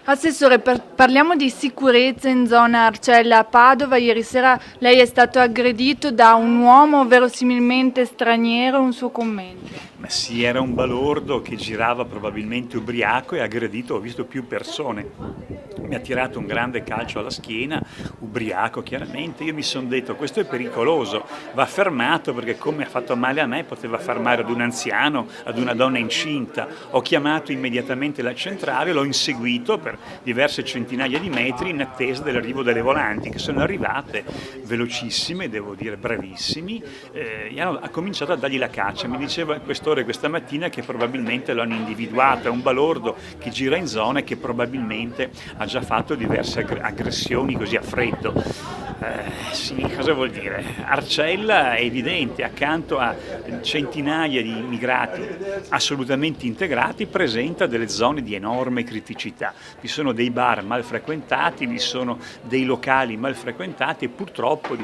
Assessore, parliamo di sicurezza in zona Arcella a Padova. Ieri sera lei è stato aggredito da un uomo verosimilmente straniero, un suo commento. Ma sì, era un balordo che girava probabilmente ubriaco e ha aggredito, ho visto più persone. Mi ha tirato un grande calcio alla schiena, ubriaco chiaramente. Io mi sono detto, questo è pericoloso, va fermato perché come ha fatto male a me poteva far male ad un anziano, ad una donna incinta. Ho chiamato immediatamente la centrale, l'ho inseguito per diverse centinaia di metri in attesa dell'arrivo delle volanti, che sono arrivate velocissime, devo dire bravissimi, e ha cominciato a dargli la caccia. Mi diceva il questore questa mattina che probabilmente lo hanno individuato, è un balordo che gira in zona e che probabilmente ha già fatto diverse aggressioni così a freddo. Sì, cosa vuol dire? Arcella è evidente, accanto a centinaia di immigrati assolutamente integrati, presenta delle zone di enorme criticità. Vi sono dei bar mal frequentati, vi sono dei locali mal frequentati e purtroppo,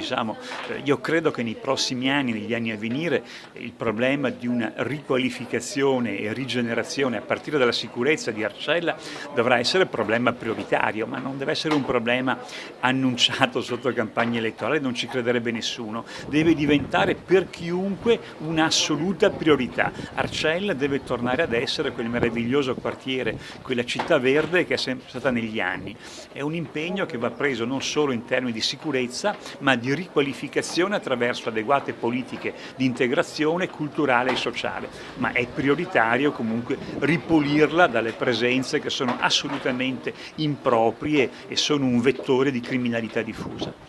io credo che nei prossimi anni, negli anni a venire, il problema di una riqualificazione e rigenerazione a partire dalla sicurezza di Arcella dovrà essere problema prioritario, ma non deve essere un problema annunciato sotto campagna elettorale, non ci crederebbe nessuno. Deve diventare per chiunque un'assoluta priorità. Arcella deve tornare ad essere quel meraviglioso quartiere, quella città verde che è sempre stata negli anni. È un impegno che va preso non solo in termini di sicurezza, ma di riqualificazione attraverso adeguate politiche di integrazione culturale e sociale. Ma è prioritario comunque ripulirla dalle presenze che sono assolutamente improprie e sono un vettore di criminalità diffusa.